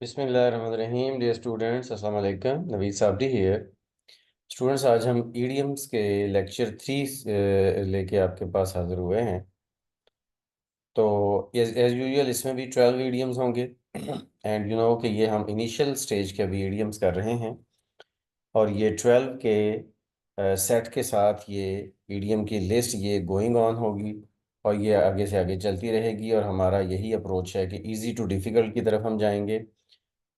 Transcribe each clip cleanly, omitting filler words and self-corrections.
बिस्मिल्लाहिर्रहमानिर्रहीम dear students अस्सलाम वालेकुम नवीद साबडी हियर। स्टूडेंट्स, आज हम ईडियम्स के लेक्चर 3 लेके आपके पास हाजिर हुए हैं। तो एज यूजुअल इसमें भी 12 ईडियम्स होंगे एंड यू नो कि ये हम इनिशियल स्टेज के अभी ईडियम्स कर रहे हैं और ये 12 के सेट के साथ ये ईडियम की लिस्ट ये गोइंग ऑन होगी और ये आगे से आगे चलती रहेगी और हमारा यही अप्रोच है कि इजी टू डिफ़िकल्ट की तरफ हम जाएंगे।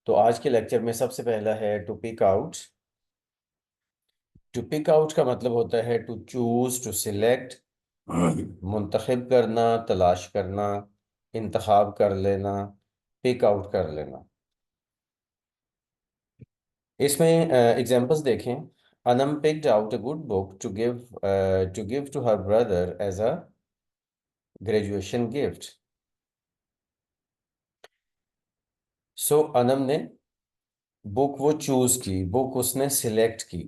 तो आज के लेक्चर में सबसे पहला है to pick out. To pick out का मतलब होता है टू चूज, टू सिलेक्ट, मुंतखब करना, तलाश करना, इंतखाब कर लेना, पिक आउट कर लेना। इसमें एग्जांपल्स देखें। Anam picked out a good book to give to her brother as a graduation gift. So Anam ने बुक वो चूज की, बुक उसने सिलेक्ट की,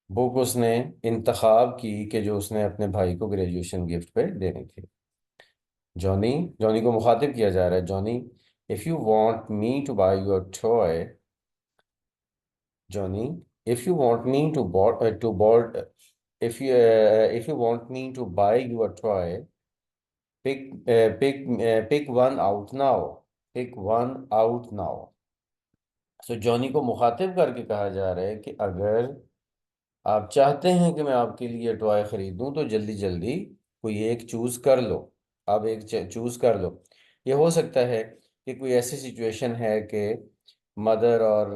बुक उसने इंतखाब की कि जो उसने अपने भाई को ग्रेजुएशन गिफ्ट पे देनी थी। जॉनी जॉनी को मुखातिब किया जा रहा है। Johnny, if you want me to buy your toy, Johnny, if you want me to board if you want me to buy your toy, pick one out now, pick one out now। So Johnny को मुखातिब करके कहा जा रहा है कि अगर आप चाहते हैं कि मैं आपके लिए टॉय खरीदूं तो जल्दी जल्दी कोई एक चूज कर लो। आप एक चूज कर लो। ये हो सकता है कि कोई ऐसी सिचुएशन है कि मदर और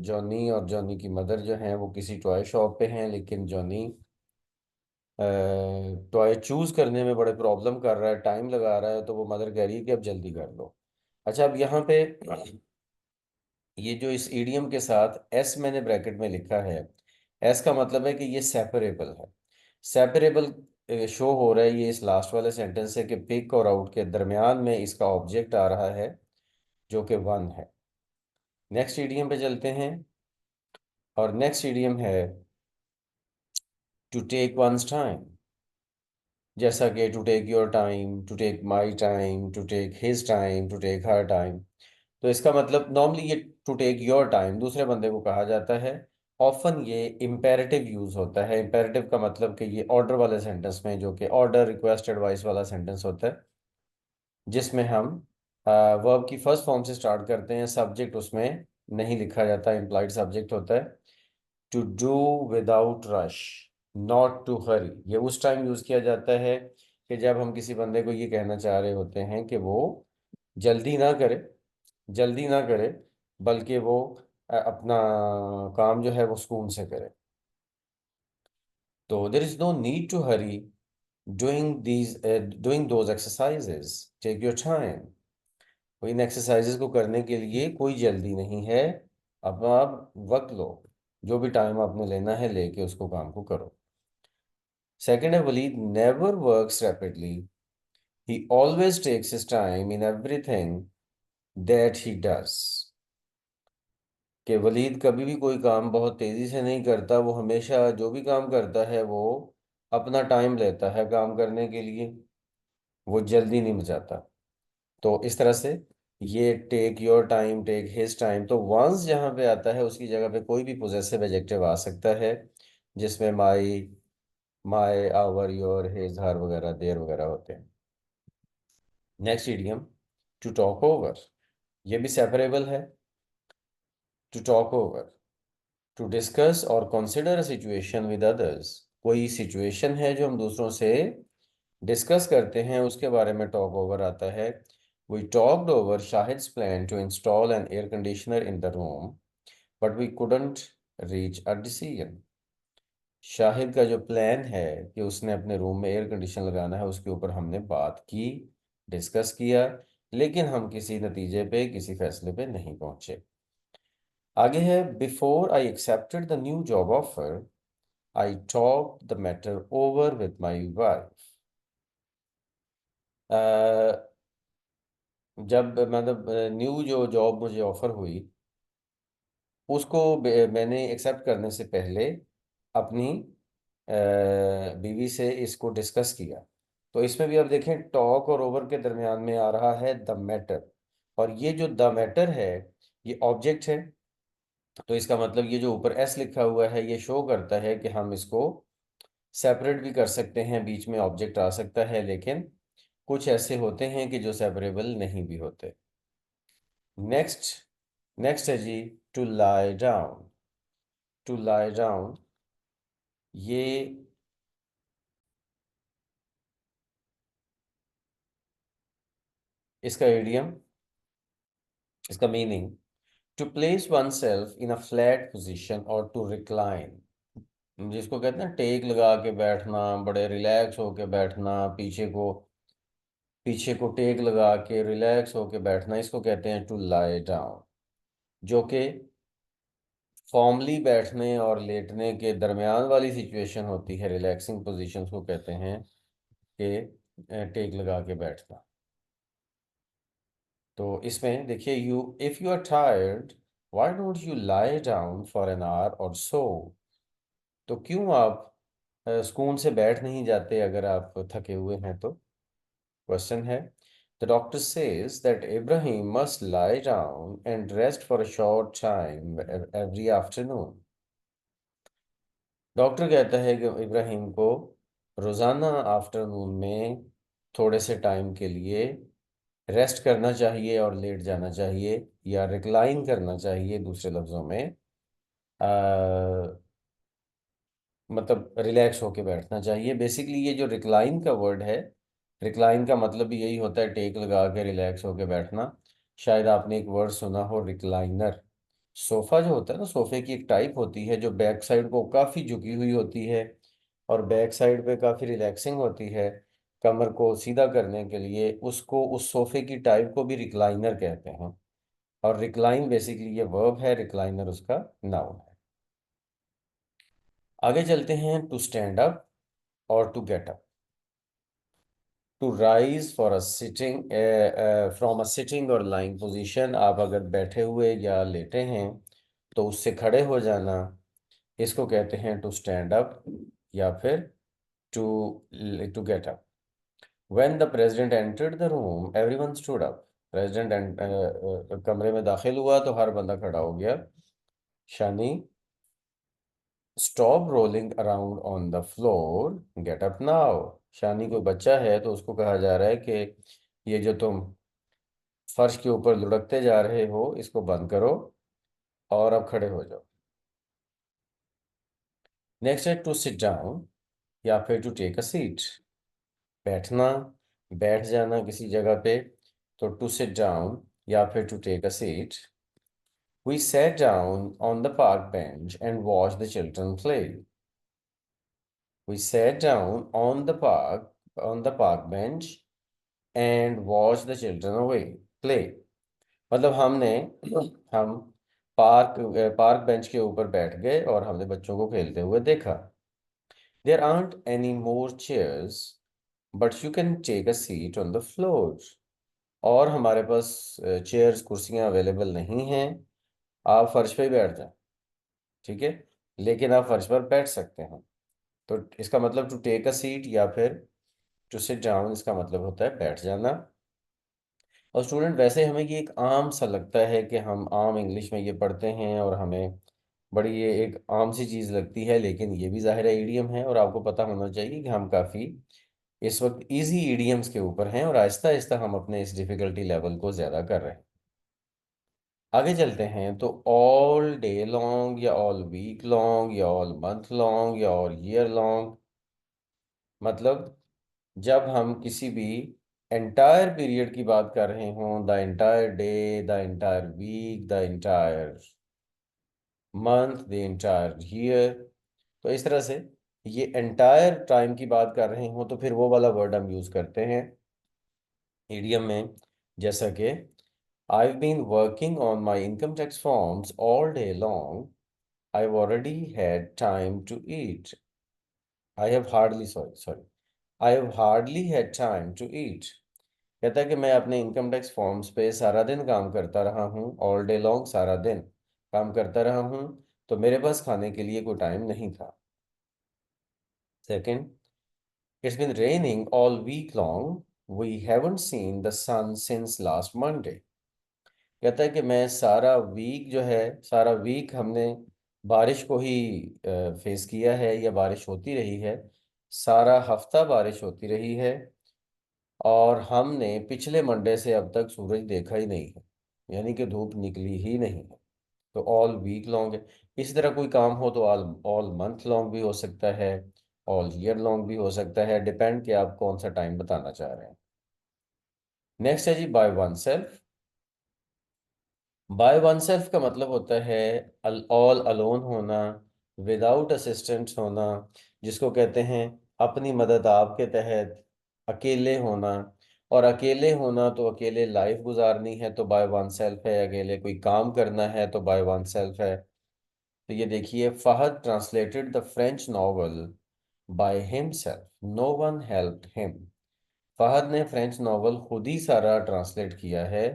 जॉनी और जॉनी की मदर जो हैं वो किसी टॉय शॉप पे हैं, लेकिन जॉनी टॉय चूज करने में बड़े प्रॉब्लम कर रहा है, टाइम लगा रहा है, तो वो मदर कह रही है कि अब जल्दी कर लो। अच्छा, अब यहाँ पे ये जो इस ईडियम के साथ एस मैंने ब्रैकेट में लिखा है, एस का मतलब है कि ये सेपरेबल है। सेपरेबल शो हो रहा है ये इस लास्ट वाले सेंटेंस से कि पिक और आउट के दरमियान में इसका ऑब्जेक्ट आ रहा है जो कि वन है। नेक्स्ट ईडियम पे चलते हैं और नेक्स्ट ईडियम है टू टेक वंस टाइम। जैसा कि to take your time, to take my time, to take his time, to take her time. तो इसका मतलब नॉर्मली ये टू टेक योर टाइम दूसरे बंदे को कहा जाता है। ऑफन ये इम्पेरेटिव यूज होता है। इम्पेरेटिव का मतलब कि ये ऑर्डर वाले सेंटेंस में, जो कि ऑर्डर, रिक्वेस्ट, एडवाइस वाला सेंटेंस होता है, जिसमें हम वर्ब की फर्स्ट फॉर्म से स्टार्ट करते हैं। सब्जेक्ट उसमें नहीं लिखा जाता, इम्प्लाइड सब्जेक्ट होता है। To do without rush, not to hurry, ये उस टाइम यूज किया जाता है कि जब हम किसी बंदे को ये कहना चाह रहे होते हैं कि वो जल्दी ना करे, जल्दी ना करे, बल्कि वो अपना काम जो है वो सुकून से करे। तो there is no need to hurry doing those exercises, take your time. तो इन एक्सरसाइजेज को करने के लिए कोई जल्दी नहीं है। अब आप वक्त लो, जो भी टाइम आपने लेना है लेके उसको काम को करो। सेकंड है Waleed never works rapidly, he always takes his time in everything that he does. कि वलीद कभी भी कोई काम बहुत तेजी से नहीं करता, वो हमेशा जो भी काम करता है वो अपना टाइम लेता है काम करने के लिए, वो जल्दी नहीं मचाता। तो इस तरह से ये take your time, take his time, तो वंस जहाँ पे आता है उसकी जगह पे कोई भी पोजेसिव एडजेक्टिव आ सकता है, जिसमें my, my, our, your, his, her वगैरह, देयर वगैरह होते हैं। Next idiom to talk over, ये भी सेपरेबल है। To talk over, to discuss और consider a situation with others. कोई सिचुएशन है जो हम दूसरों से डिस्कस करते हैं, उसके बारे में टॉक ओवर आता है। We talked over Shahid's plan to install an air conditioner in the room but we couldn't reach a decision. Shahid का जो प्लान है कि उसने अपने रूम में एयर कंडीशन लगाना है, उसके ऊपर हमने बात की, डिस्कस किया, लेकिन हम किसी नतीजे पे, किसी फैसले पे नहीं पहुंचे। आगे है before I accepted the new job offer I talk the matter over with my wife. जब मतलब न्यू जो जॉब मुझे ऑफर हुई उसको मैंने एक्सेप्ट करने से पहले अपनी बीवी से इसको डिस्कस किया। तो इसमें भी आप देखें टॉक और ओवर के दरमियान में आ रहा है द मैटर, और ये जो द मैटर है ये ऑब्जेक्ट है, तो इसका मतलब ये जो ऊपर एस लिखा हुआ है ये शो करता है कि हम इसको सेपरेट भी कर सकते हैं, बीच में ऑब्जेक्ट आ सकता है, लेकिन कुछ ऐसे होते हैं कि जो सेपरेबल नहीं भी होते। नेक्स्ट, नेक्स्ट है जी to lie down. To lie down, ये इसका इडियम, इसका meaning, to place oneself in a flat position और टू रिक्लाइन, जिसको कहते हैं टेक लगा के बैठना, बड़े रिलैक्स होके बैठना, पीछे को टेक लगा के रिलैक्स होके बैठना, इसको कहते हैं टू लाई डाउन। जो कि फॉर्मली बैठने और लेटने के दरमियान वाली सिचुएशन होती है, रिलैक्सिंग पोजीशंस को कहते हैं कि टेक लगा के बैठना। तो इसमें देखिए, you if you are tired why don't you lie down for an hour और सो। तो क्यों आप सुकून से बैठ नहीं जाते अगर आप थके हुए हैं तो? क्वेश्चन है, the doctor says that Ibrahim must lie down and rest for a short time every afternoon. Doctor कहता है कि इब्राहिम को रोज़ाना आफ्टरनून में थोड़े से टाइम के लिए रेस्ट करना चाहिए और लेट जाना चाहिए, या रिक्लाइन करना चाहिए दूसरे लफ्ज़ों में, मतलब रिलैक्स होके बैठना चाहिए। बेसिकली ये जो रिक्लाइन का वर्ड है, रिक्लाइन का मतलब भी यही होता है, टेक लगा के रिलैक्स होके बैठना। शायद आपने एक वर्ड सुना हो, रिक्लाइनर। सोफ़ा जो होता है ना, सोफ़े की एक टाइप होती है जो बैक साइड को काफ़ी झुकी हुई होती है और बैक साइड पे काफ़ी रिलैक्सिंग होती है, कमर को सीधा करने के लिए, उसको, उस सोफ़े की टाइप को भी रिक्लाइनर कहते हैं। और रिक्लाइन बेसिकली ये वर्ब है, रिक्लाइनर उसका नाउन है। आगे चलते हैं, टू स्टैंड अप और to get up. To rise for a sitting, from a sitting और लाइंग पोजीशन, आप अगर बैठे हुए या लेटे हैं तो उससे खड़े हो जाना, इसको कहते हैं टू स्टैंड अप या फिर to to get up. When the president entered the room everyone stood up. President कमरे में दाखिल हुआ तो हर बंदा खड़ा हो गया। Shani, stop rolling around on the floor, get up now. Shani कोई बच्चा है तो उसको कहा जा रहा है कि ये जो तुम फर्श के ऊपर लुढ़कते जा रहे हो इसको बंद करो और अब खड़े हो जाओ। नेक्स्ट है टू सिट डाउन या फिर टू टेक अ सीट। बैठना, बैठ जाना किसी जगह पे, तो टू सिट डाउन या फिर to take a seat. We sat down on the park bench and watched the children play. We sat down on the park bench and watched the children away play. मतलब हम park bench के ऊपर बैठ गए और हमने बच्चों को खेलते हुए देखा। There aren't any more chairs, but you can take a seat on the floor. और हमारे पास चेयर्स, कुर्सियां अवेलेबल नहीं हैं, आप फर्श पे ही बैठ जाएं, ठीक है, लेकिन आप फर्श पर बैठ सकते हैं। तो इसका मतलब टू टेक अ सीट या फिर टू सिट डाउन, इसका मतलब होता है बैठ जाना। और स्टूडेंट, वैसे हमें ये एक आम सा लगता है कि हम आम इंग्लिश में ये पढ़ते हैं और हमें बड़ी ये एक आम सी चीज़ लगती है, लेकिन ये भी ज़ाहिर है ईडियम है और आपको पता होना चाहिए कि हम काफ़ी इस वक्त इजी ईडियम्स के ऊपर हैं और आहिस्ता आहिस्ता हम अपने इस डिफ़िकल्टी लेवल को ज़्यादा कर रहे हैं। आगे चलते हैं, तो ऑल डे लॉन्ग या ऑल वीक लॉन्ग या ऑल मंथ लॉन्ग या ऑल ईयर लॉन्ग, मतलब जब हम किसी भी एंटायर पीरियड की बात कर रहे हों, the entire day, the entire week, the entire month, the entire year, तो इस तरह से ये एंटायर टाइम की बात कर रहे हों तो फिर वो वाला वर्ड हम यूज़ करते हैं ईडियम में। जैसा कि I've been working on my income tax forms all day long. I've already had time to eat. I have hardly, sorry. I have hardly had time to eat. कहता है कि मैं अपने इनकम टैक्स फॉर्म्स पे सारा दिन काम करता रहा हूँ, ऑल डे लॉन्ग, सारा दिन काम करता रहा हूँ, तो मेरे पास खाने के लिए कोई टाइम नहीं था। Second, it's been raining all week long. We haven't seen the sun since last Monday. कहता है कि मैं सारा वीक जो है, सारा वीक हमने बारिश को ही फेस किया है, या बारिश होती रही है। सारा हफ्ता बारिश होती रही है, और हमने पिछले मंडे से अब तक सूरज देखा ही नहीं है, यानी कि धूप निकली ही नहीं है। तो ऑल वीक लॉन्ग है। इसी तरह कोई काम हो तो ऑल ऑल मंथ लॉन्ग भी हो सकता है, ऑल ईयर लॉन्ग भी हो सकता है, डिपेंड कि आप कौन सा टाइम बताना चाह रहे हैं। नेक्स्ट है जी by oneself. By oneself का मतलब होता है ऑल अलोन होना, विदाउट असिस्टेंट होना, जिसको कहते हैं अपनी मदद आपके तहत, अकेले होना। और अकेले होना तो अकेले लाइफ गुजारनी है तो बाय वन सेल्फ है, अकेले कोई काम करना है तो बाय वन सेल्फ है। तो ये देखिए, Fahad translated the French novel by himself, no one helped him. Fahad ने फ्रेंच नॉवल खुद ही सारा ट्रांसलेट किया है,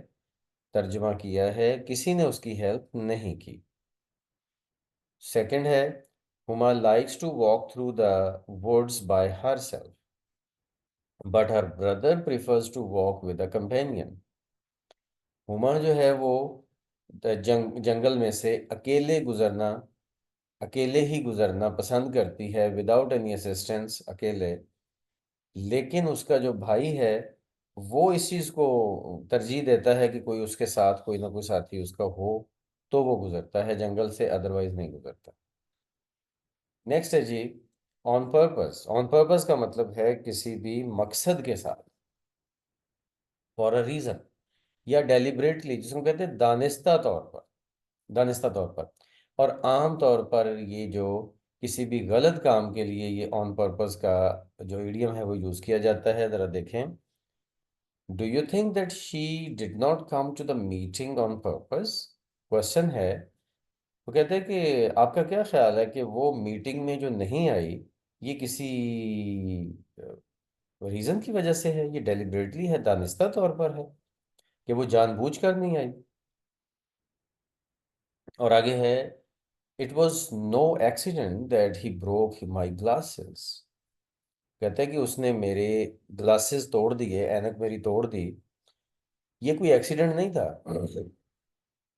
तर्जुमा किया है, किसी ने उसकी हेल्प नहीं की। सेकंड है, Huma likes to walk through the woods by herself, but her brother prefers to walk with a companion. Huma जो है वो जंगल में से अकेले ही गुजरना पसंद करती है, विदाउट एनी असिस्टेंस, अकेले। लेकिन उसका जो भाई है वो इस चीज़ को तरजीह देता है कि कोई उसके साथ, कोई ना कोई साथी उसका हो, तो वो गुजरता है जंगल से, अदरवाइज नहीं गुजरता। नेक्स्ट है जी ऑन पर्पस। ऑन पर्पस का मतलब है किसी भी मकसद के साथ, फॉर अ रीजन, या डेलिबरेटली, जिसको कहते हैं दानिस्ता तौर पर। और आम तौर पर ये जो किसी भी गलत काम के लिए ये ऑन पर्पस का जो इडियम है वो यूज किया जाता है, जरा देखें। Do you think that she did not come to the meeting on purpose? Question है। वो कहते हैं कि आपका क्या ख्याल है कि वो मीटिंग में जो नहीं आई, ये किसी रीजन की वजह से है, ये डेलिबरेटली है, दानिस्ता तौर पर है, कि वो जानबूझकर नहीं आई? और आगे है, it was no accident that he broke my glasses. कहते हैं कि उसने मेरे ग्लासेस तोड़ दिए, ऐनक मेरी तोड़ दी, ये कोई एक्सीडेंट नहीं था।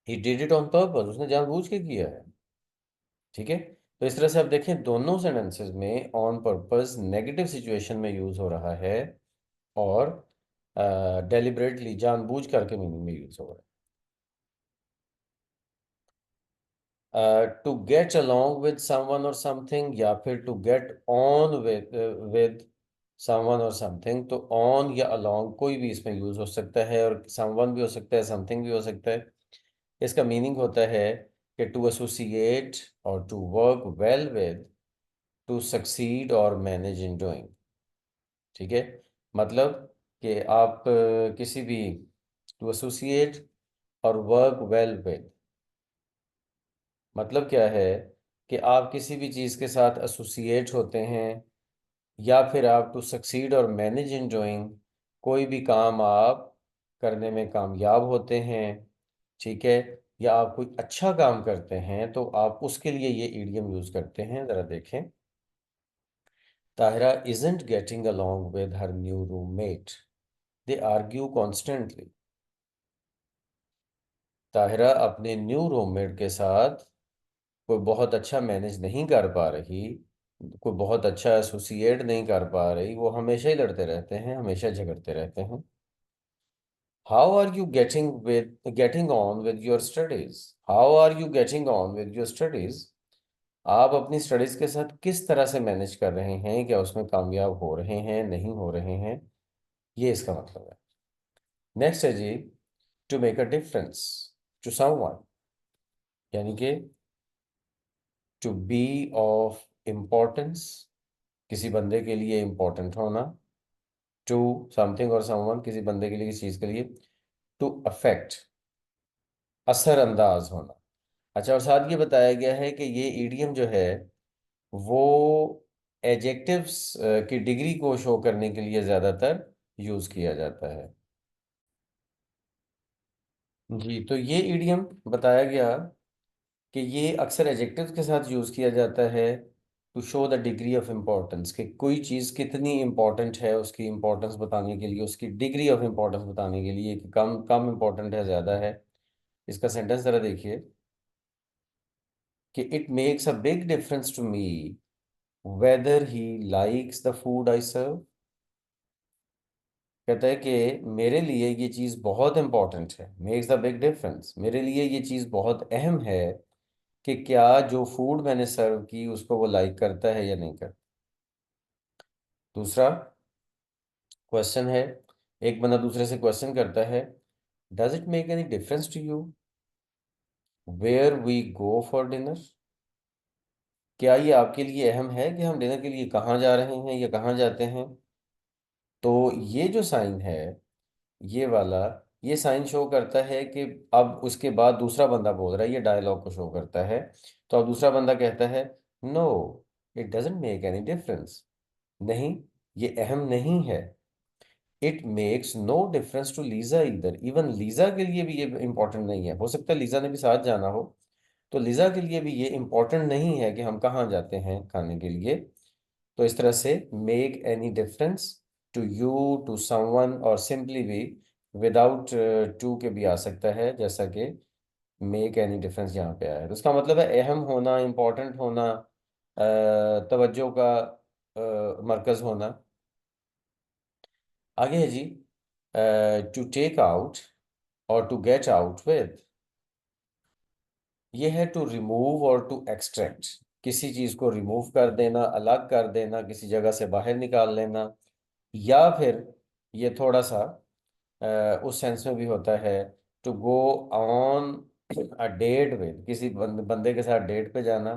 He did it on purpose, उसने जानबूझ के किया है। ठीक है। तो इस तरह से आप देखें, दोनों सेंटेंसेस में ऑन पर्पस नेगेटिव सिचुएशन में यूज हो रहा है, और डेलिबरेटली, जानबूझ करके मीनिंग में यूज हो रहा है। To get along with someone और समथिंग, या फिर to get on with someone और समथिंग, तो ऑन या अलोंग कोई भी इसमें यूज हो सकता है, और समवन भी हो सकता है, समथिंग भी हो सकता है। इसका मीनिंग होता है कि टू एसोसिएट और to work well with, to succeed और मैनेज इन डूइंग। ठीक है। मतलब कि आप किसी भी, टू एसोसिएट और वर्क वेल विद, मतलब क्या है कि आप किसी भी चीज़ के साथ एसोसिएट होते हैं, या फिर आप टू सक्सीड और मैनेज इन डूइंग, कोई भी काम आप करने में कामयाब होते हैं। ठीक है। या आप कोई अच्छा काम करते हैं तो आप उसके लिए ये ईडियम यूज करते हैं, जरा देखें। Tahira isn't getting along with her new roommate. They argue constantly. Tahira अपने न्यू रूममेट के साथ कोई बहुत अच्छा मैनेज नहीं कर पा रही, कोई बहुत अच्छा एसोसिएट नहीं कर पा रही, वो हमेशा ही लड़ते रहते हैं, हमेशा झगड़ते रहते हैं। How are you getting on with your studies? How are you getting on with your studies? आप अपनी स्टडीज के साथ किस तरह से मैनेज कर रहे हैं, क्या उसमें कामयाब हो रहे हैं, नहीं हो रहे हैं, ये इसका मतलब है। नेक्स्ट है जी to make a difference to someone, यानी कि टू बी ऑफ इम्पोर्टेंस, किसी बंदे के लिए इम्पोर्टेंट होना। टू समथिंग और समवन, किसी बंदे के लिए, किसी चीज के लिए। टू अफेक्ट, असरअंदाज होना। अच्छा, और साथ ये बताया गया है कि ये ईडियम जो है वो एजेक्टिव्स की डिग्री को शो करने के लिए ज्यादातर यूज किया जाता है। जी, तो ये ईडियम बताया गया कि ये अक्सर एडजेक्टिव्स के साथ यूज किया जाता है, to show the degree of importance, कि कोई चीज़ कितनी इम्पोर्टेंट है, उसकी इम्पोर्टेंस बताने के लिए, उसकी डिग्री ऑफ इम्पोर्टेंस बताने के लिए, कि कम कम इम्पोर्टेंट है, ज़्यादा है। इसका सेंटेंस जरा देखिए कि it makes a big difference to me whether he likes the food I serve. कहता है कि मेरे लिए ये चीज़ बहुत इंपॉर्टेंट है, मेक्स द बिग डिफरेंस, मेरे लिए ये चीज़ बहुत अहम है कि क्या जो फूड मैंने सर्व की उसको वो लाइक करता है या नहीं करता। दूसरा क्वेश्चन है, एक बंदा दूसरे से क्वेश्चन करता है, does it make any difference to you where we go for dinner. क्या ये आपके लिए अहम है कि हम डिनर के लिए कहाँ जा रहे हैं या कहाँ जाते हैं। तो ये जो साइन है, ये वाला, ये साइन शो करता है कि अब उसके बाद दूसरा बंदा बोल रहा है, ये डायलॉग को शो करता है। तो अब दूसरा बंदा कहता है, no it doesn't make any difference. नहीं, ये अहम नहीं है। It makes no difference to Lisa इधर, इवन लीजा के लिए भी ये इंपॉर्टेंट नहीं है। हो सकता है लीजा ने भी साथ जाना हो, तो लीजा के लिए भी ये इंपॉर्टेंट नहीं है कि हम कहाँ जाते हैं खाने के लिए। तो इस तरह से make any difference to you, to someone, और सिंपली भी विदाउट टू के भी आ सकता है, जैसा कि मेक एनी डिफरेंस यहाँ पे आया है। तो उसका मतलब है अहम होना, इम्पोर्टेंट होना, तवज्जो का मरकज होना। आगे है जी, टू टेक आउट और टू गेट आउट विद। ये है टू रिमूव और टू एक्सट्रैक्ट। किसी चीज को रिमूव कर देना, अलग कर देना, किसी जगह से बाहर निकाल लेना। या फिर ये थोड़ा सा उस सेंस में भी होता है, to go on a date with, किसी बंदे के साथ डेट पे जाना।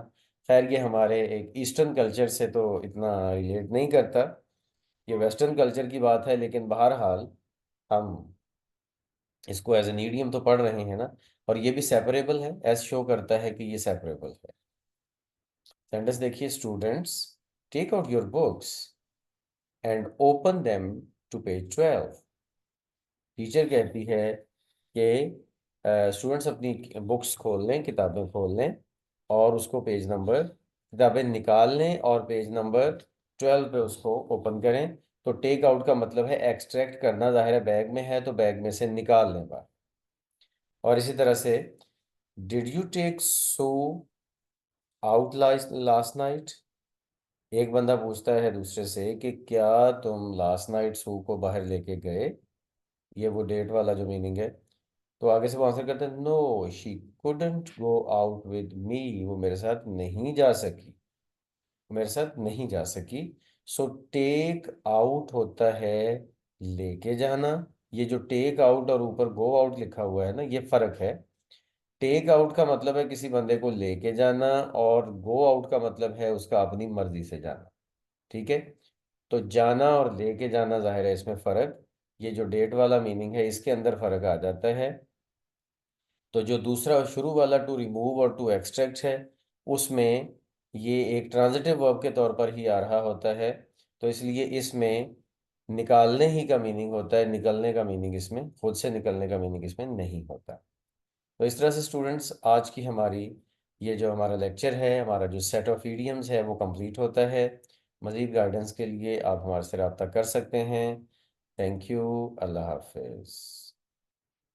खैर ये हमारे एक ईस्टर्न कल्चर से तो इतना रिलेट नहीं करता, ये वेस्टर्न कल्चर की बात है, लेकिन बहरहाल हम इसको एज एन ईडियम तो पढ़ रहे हैं ना। और ये भी सेपरेबल है, एज शो करता है कि ये सेपरेबल है। सेंटेंस देखिए, students take out your books and open them to page 12। Teacher कहती है कि स्टूडेंट्स अपनी बुक्स खोल लें, किताबें खोल लें, और उसको पेज नंबर, किताबें निकाल लें और पेज नंबर 12 पे उसको ओपन करें। तो टेक आउट का मतलब है एक्सट्रैक्ट करना, जाहिर है बैग में है तो बैग में से निकाल लें बाहर। और इसी तरह से, did you take Sue out last night. एक बंदा पूछता है दूसरे से कि क्या तुम लास्ट नाइट सू को बाहर लेके गए। ये वो डेट वाला जो मीनिंग है। तो आगे से वो आंसर करते हैं, no she couldn't go out with me, वो मेरे साथ नहीं जा सकी, मेरे साथ नहीं जा सकी। सो टेक आउट होता है लेके जाना। ये जो टेक आउट और ऊपर गो आउट लिखा हुआ है ना, ये फर्क है। टेक आउट का मतलब है किसी बंदे को लेके जाना, और गो आउट का मतलब है उसका अपनी मर्जी से जाना। ठीक है। तो जाना और लेके जाना, जाहिर है इसमें फर्क, ये जो डेट वाला मीनिंग है इसके अंदर फर्क आ जाता है। तो जो दूसरा शुरू वाला टू रिमूव और टू एक्सट्रैक्ट है, उसमें ये एक ट्रांजिटिव वर्ब के तौर पर ही आ रहा होता है। तो इसलिए इसमें निकालने ही का मीनिंग होता है, निकलने का मीनिंग इसमें, खुद से निकलने का मीनिंग इसमें नहीं होता। तो इस तरह से स्टूडेंट्स, आज की हमारी ये जो हमारा लेक्चर है, हमारा जो सेट ऑफ ईडियम्स है वो कंप्लीट होता है। मज़ीद गाइडेंस के लिए आप हमारे से रब्ता कर सकते हैं। Thank you. अल्लाह हाफिज़।